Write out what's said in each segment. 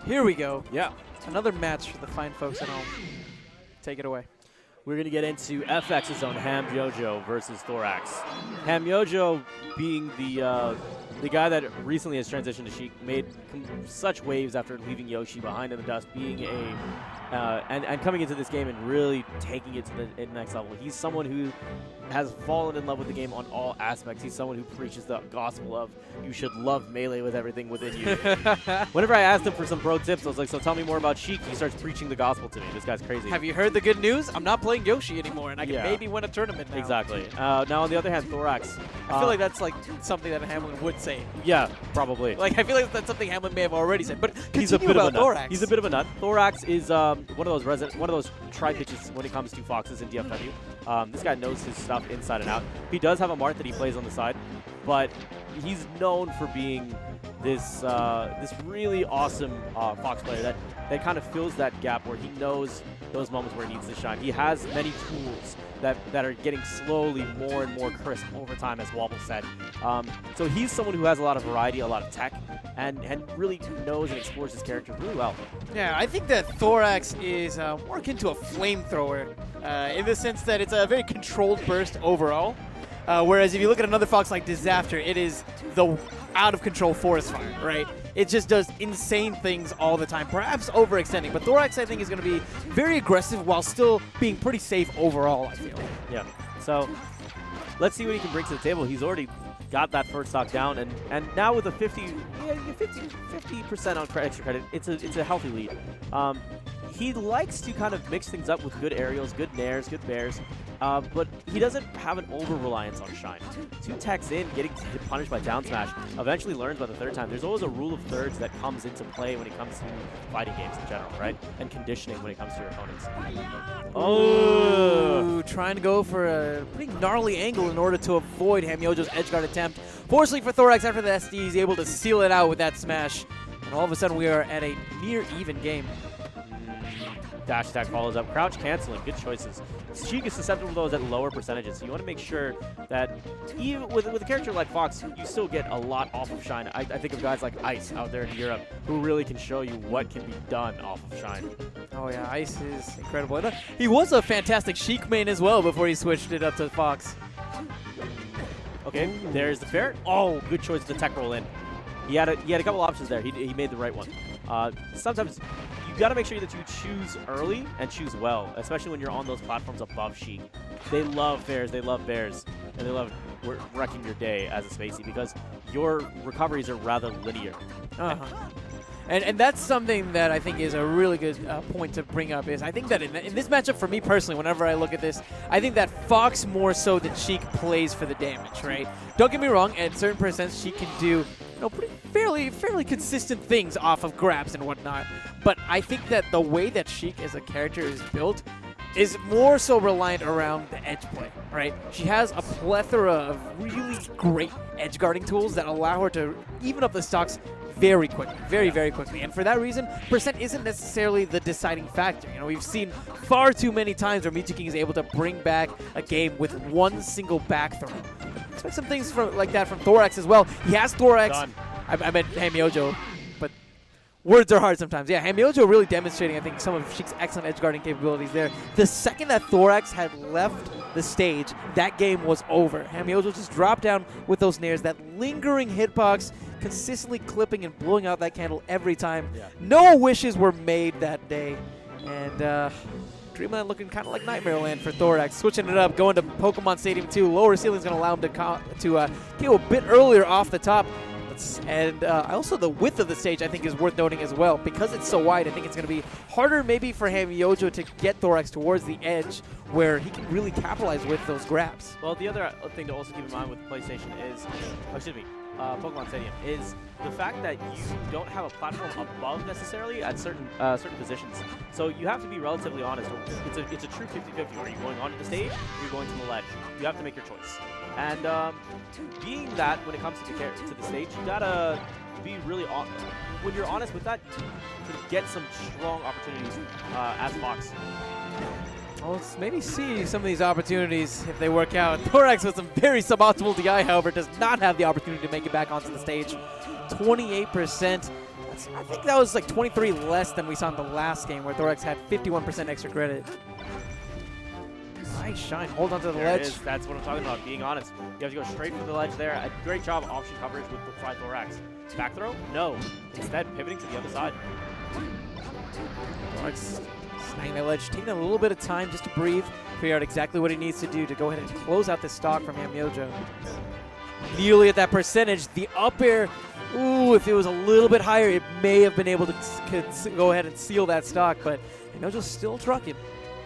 Here we go. Yeah. Another match for the fine folks at home. Take it away. We're going to get into FX's own Hamyojo versus Thoraxe. Hamyojo being the guy that recently has transitioned to Sheik, made such waves after leaving Yoshi behind in the dust, being and coming into this game and really taking it to the next level. He's someone who has fallen in love with the game on all aspects. He's someone who preaches the gospel of you should love Melee with everything within you. Whenever I asked him for some pro tips, I was like, so tell me more about Sheik. He starts preaching the gospel to me. This guy's crazy. Have you heard the good news? I'm not playing Yoshi anymore, and I can Yeah. maybe win a tournament now. Exactly. Now, on the other hand, Thoraxe. I feel like that's like something that Hamlin would say. Yeah, probably. Like, I feel like that's something Hamlin may have already said. But He's a bit about of a nut. Thoraxe. He's a bit of a nut. Thoraxe is one of those tri-pitches when it comes to Foxes in DFW. This guy knows his stuff inside and out. He does have a Mart that he plays on the side, but he's known for being this this really awesome Fox player that kind of fills that gap where he knows those moments where he needs to shine. He has many tools that are getting slowly more and more crisp over time, as Wobble said. So he's someone who has a lot of variety, a lot of tech, and really knows and explores his character really well. Yeah, I think that Thoraxe is more akin to a flamethrower in the sense that it's a very controlled burst overall. Whereas if you look at another Fox like Disaster, it is the out-of-control forest fire, right? It just does insane things all the time, perhaps overextending. But Thoraxe, I think, is going to be very aggressive while still being pretty safe overall, I feel. Yeah. So let's see what he can bring to the table. He's already got that first stock down, and now with a 50% on extra credit, it's a healthy lead. He likes to kind of mix things up with good aerials, good nairs, good bears, but he doesn't have an over-reliance on Shine. 2 techs in, getting punished by down smash, eventually learns by the third time. There's always a rule of thirds that comes into play when it comes to fighting games in general, right? And conditioning when it comes to your opponents. Oh, trying to go for a pretty gnarly angle in order to avoid Hamyojo's edgeguard attempt. Fortunately for Thoraxe, after the SD, he's able to seal it out with that smash. And all of a sudden, we are at a near-even game. Dash attack follows up. Crouch canceling. Good choices. Sheik is susceptible to those at lower percentages, so you want to make sure that even with a character like Fox, you still get a lot off of Shine. I think of guys like Ice out there in Europe who really can show you what can be done off of Shine. Oh yeah, Ice is incredible. He was a fantastic Sheik main as well before he switched it up to Fox. Okay, there's the fair. Oh, good choice to tech roll in. He had a couple options there. He made the right one. Sometimes you got to make sure that you choose early and choose well, especially when you're on those platforms above Sheik. They love fairs, they love bears, and they love wrecking your day as a Spacey because your recoveries are rather linear. And that's something that I think is a really good point to bring up is I think that in this matchup for me personally, whenever I look at this, I think that Fox more so than Sheik plays for the damage, right? Don't get me wrong, at certain percents Sheik can do pretty fairly consistent things off of grabs and whatnot. But I think that the way that Sheik as a character is built is more so reliant around the edge play, right? She has a plethora of really great edge guarding tools that allow her to even up the stocks very quickly, very quickly. And for that reason, percent isn't necessarily the deciding factor. You know, we've seen far too many times where Mew2King is able to bring back a game with one single back throw. Expect some things like that from Thoraxe as well. He has Thoraxe. I meant Hamyojo, but words are hard sometimes. Yeah, Hamyojo really demonstrating, I think, some of Sheik's excellent edge guarding capabilities there. The second that Thoraxe had left the stage, that game was over. Hamyojo just dropped down with those nairs, that lingering hitbox, consistently clipping and blowing out that candle every time. Yeah. No wishes were made that day. And Dreamland looking kind of like Nightmare Land for Thoraxe. Switching it up, going to Pokemon Stadium 2. Lower ceiling's going to allow him to go a bit earlier off the top. And also the width of the stage, I think, is worth noting as well. Because it's so wide, I think it's going to be harder maybe for Hamyojo to get Thoraxe towards the edge where he can really capitalize with those grabs. Well, the other thing to also keep in mind with PlayStation is, Pokemon Stadium, is the fact that you don't have a platform above necessarily at certain positions. So you have to be relatively honest. It's a true 50-50. Are you going onto the stage or are you going to the ledge? You have to make your choice. And being that when it comes to the stage, you gotta be really when you're honest with that, to get some strong opportunities as Fox. Well, let's maybe see some of these opportunities if they work out. Thoraxe with some very suboptimal DI, however, does not have the opportunity to make it back onto the stage. 28%. I think that was like 23 less than we saw in the last game where Thoraxe had 51% extra credit. Nice shine. Hold on to the There ledge. it is. That's what I'm talking about, being honest. You have to go straight for the ledge there. A great job of option coverage with the Thoraxe. Back throw? No. Instead, pivoting to the other side. Thoraxe snagging that ledge, taking a little bit of time just to breathe, figure out exactly what he needs to do to go ahead and close out this stock from Hamyojo. Nearly at that percentage. The up air, ooh, if it was a little bit higher, it may have been able to go ahead and seal that stock, but Hamyojo's still trucking.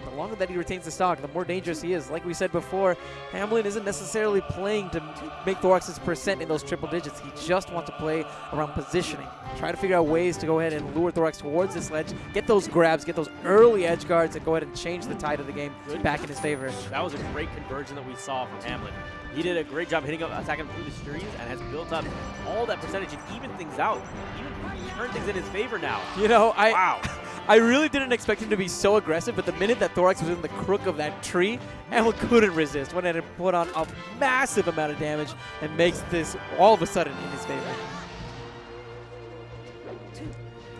The longer that he retains the stock, the more dangerous he is. Like we said before, Hamlin isn't necessarily playing to make Thoraxe's percent in those triple digits. He just wants to play around positioning. Try to figure out ways to go ahead and lure Thoraxe towards this ledge, get those grabs, get those early edge guards, and go ahead and change the tide of the game back in his favor. That was a great conversion that we saw from Hamlin. He did a great job hitting up, attacking through the streams, and has built up all that percentage and even things out. Even turned things in his favor now. You know, Wow. I really didn't expect him to be so aggressive, but the minute that Thoraxe was in the crook of that tree, Hamlin couldn't resist. Went ahead and put on a massive amount of damage and makes this all of a sudden in his favor.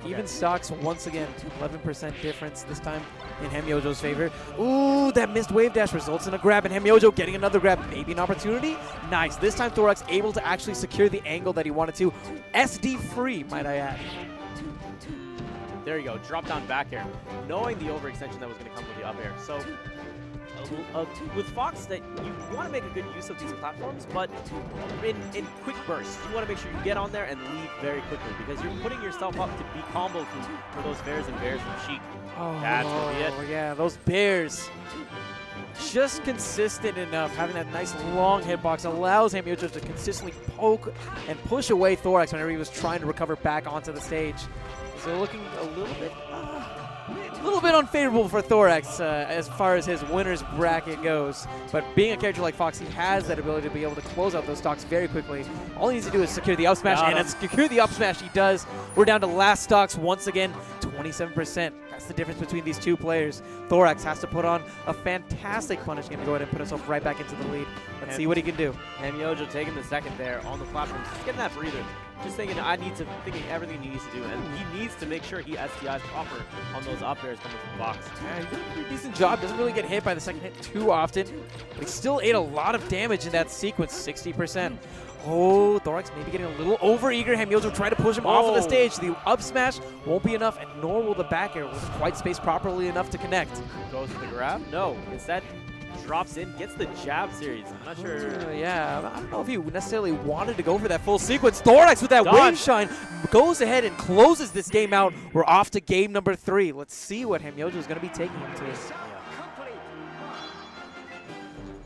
Even stocks once again, 11% difference this time in Hamyojo's favor. Ooh, that missed wave dash results in a grab, and Hamyojo getting another grab. Maybe an opportunity? Nice. This time Thoraxe able to actually secure the angle that he wanted to. SD free, might I add. There you go, drop down back air, knowing the overextension that was going to come with the up air. So with Fox, that you want to make a good use of these platforms, but in quick bursts, you want to make sure you get on there and leave very quickly because you're putting yourself up to be combo for those bears and bears from Sheik. Oh, That's going to be it. Yeah, those bears. Just consistent enough, having that nice long hitbox allows Hamyojo to consistently poke and push away Thoraxe whenever he was trying to recover back onto the stage. So looking a little bit unfavorable for Thoraxe as far as his winner's bracket goes. But being a character like Fox, he has that ability to be able to close out those stocks very quickly. All he needs to do is secure the up smash, and secure the up smash he does. We're down to last stocks once again, 27%. That's the difference between these two players. Thoraxe has to put on a fantastic punish game to go ahead and put himself right back into the lead. Let's see what he can do. Hamyojo taking the second there on the platform, just getting that breather. Just thinking thinking everything he needs to do, and he needs to make sure he SDIs proper on those up airs coming from Fox. Yeah, he did a pretty decent job. Doesn't really get hit by the second hit too often, but he still ate a lot of damage in that sequence, 60%. Oh, Thoraxe maybe getting a little over-eager. Hamyojo trying to push him off of the stage. The up smash won't be enough, and nor will the back air. Wasn't quite spaced properly enough to connect. Goes for the grab? No. Instead, drops in, gets the jab series. I'm not sure. Yeah, I don't know if he necessarily wanted to go for that full sequence. Thoraxe with that wave shine goes ahead and closes this game out. We're off to game number 3. Let's see what Hamyojo is going to be taking him to.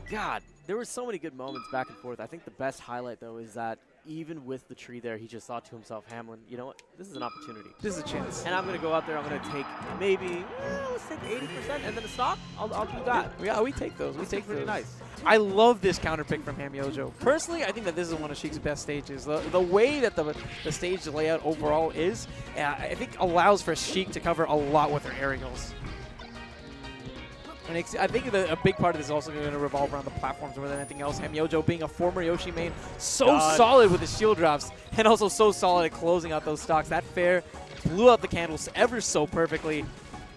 God, there were so many good moments back and forth. I think the best highlight, though, is that even with the tree there, he just thought to himself, Hamlin, you know what? This is an opportunity. This is a chance. And I'm going to go out there. I'm going to take maybe, let's take 80% and then a stock. I'll do that. Yeah, we take those. We take pretty those. nice. I love this counter pick from Hamyojo. Personally, I think that this is one of Sheik's best stages. The way that the stage layout overall is, I think allows for Sheik to cover a lot with her aerials. And I think a big part of this is also going to revolve around the platforms more than anything else. Hamyojo being a former Yoshi main, so solid with his shield drops, and also so solid at closing out those stocks. That fair blew out the candles ever so perfectly,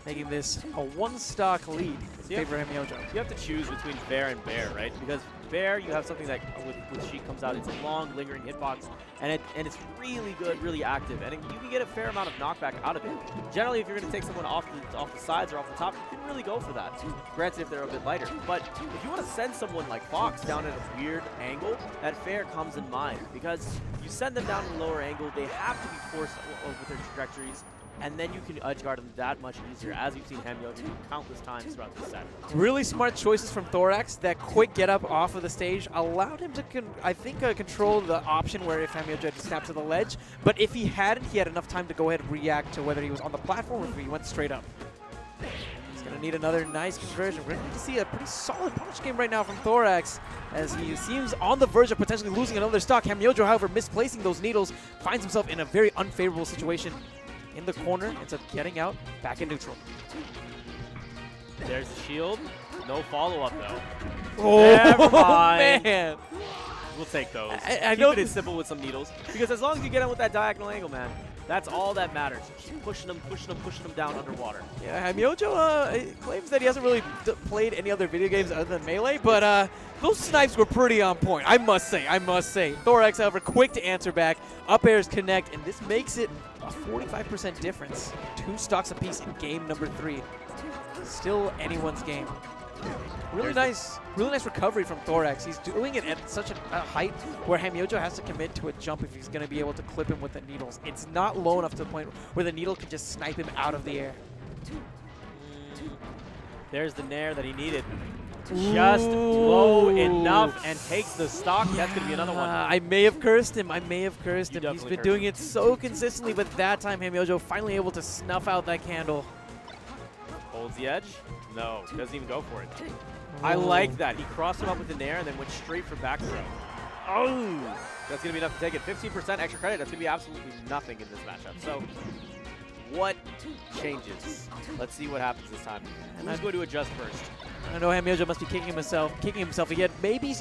making this a one-stock lead in favor of Hamyojo. You have to choose between fair and bear, right? Because bear, you have something that with Sheik comes out. It's a long, lingering hitbox, and it's really good, really active, and you can get a fair amount of knockback out of it. Generally, if you're going to take someone off the sides or off the top, you can really go for that. Granted, if they're a bit lighter. But if you want to send someone like Fox down at a weird angle, that fair comes in mind, because you send them down at a lower angle, they have to be forced with their trajectories, and then you can edge guard them that much easier, as you've seen Hamyojo do countless times throughout this set. Really smart choices from Thoraxe. That quick get up off of the stage allowed him to, control the option where if Hamyojo had to snap to the ledge. But if he hadn't, he had enough time to go ahead and react to whether he was on the platform or if he went straight up. He's going to need another nice conversion. We're going to see a pretty solid punch game right now from Thoraxe, as he seems on the verge of potentially losing another stock. Hamyojo, however, misplacing those needles, finds himself in a very unfavorable situation. In the corner, ends up getting out, back in neutral. There's the shield. No follow-up, though. Oh, never mind. Man. We'll take those. I know Keep it simple with some needles. Because as long as you get in with that diagonal angle, man, That's all that matters. Keep pushing them down underwater. Yeah, Hamyojo claims that he hasn't really played any other video games other than Melee, but those snipes were pretty on point, I must say. Thoraxe, however, quick to answer back. Up airs connect, and this makes it a 45% difference. 2 stocks apiece in game number 3. Still anyone's game. Really nice recovery from Thoraxe. He's doing it at such a height where Hamyojo has to commit to a jump if he's going to be able to clip him with the needles. It's not low enough to the point where the needle can just snipe him out of the air. There's the nair that he needed. Just low enough and takes the stock. Yeah. That's going to be another one. I may have cursed him. He's been doing it so consistently, but that time Hamyojo finally able to snuff out that candle. Holds the edge. No, doesn't even go for it. I like that. He crossed him up with the nair and then went straight for back throw. Oh! That's going to be enough to take it. 15% extra credit. That's going to be absolutely nothing in this matchup. So, what changes? Let's see what happens this time. And who's going to adjust first? I know Hamyojo must be kicking himself again. Maybe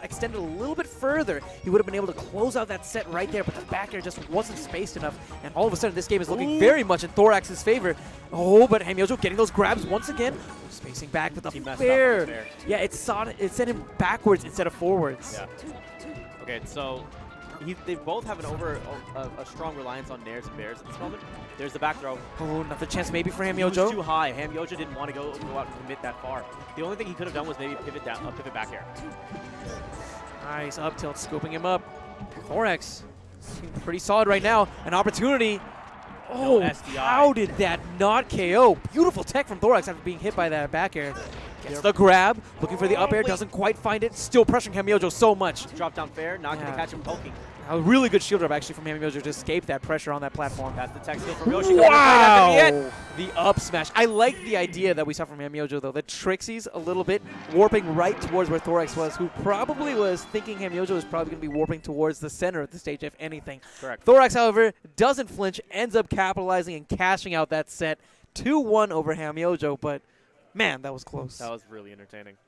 extended a little bit further, he would have been able to close out that set right there, but the back air just wasn't spaced enough, and all of a sudden this game is looking very much in Thoraxe's favor. Oh, but Hamyojo getting those grabs once again, spacing back with the fair. Yeah, it sent him backwards instead of forwards. Yeah. Okay, so they both have a strong reliance on nairs and bears at this moment. There's the back throw. Oh, another chance maybe for Hamyojo. He was too high. Hamyojo didn't want to go out and commit that far. The only thing he could have done was maybe pivot back air. Nice up tilt, scooping him up. Thoraxe looking pretty solid right now. An opportunity. Oh, no how did that not KO? Beautiful tech from Thoraxe after being hit by that back air. Gets the grab, looking for the up air, doesn't quite find it. Still pressuring Hamyojo so much. Drop down fair, not going to catch him poking. A really good shield drop actually from Hamyojo to escape that pressure on that platform. That's the tech skill from Yoshi. Wow! The up smash. I like the idea that we saw from Hamyojo though. The Trixies a little bit, warping right towards where Thoraxe was, who probably was thinking Hamyojo was probably going to be warping towards the center of the stage, if anything. Correct. Thoraxe, however, doesn't flinch, ends up capitalizing and cashing out that set. 2-1 over Hamyojo, but man, that was close. That was really entertaining.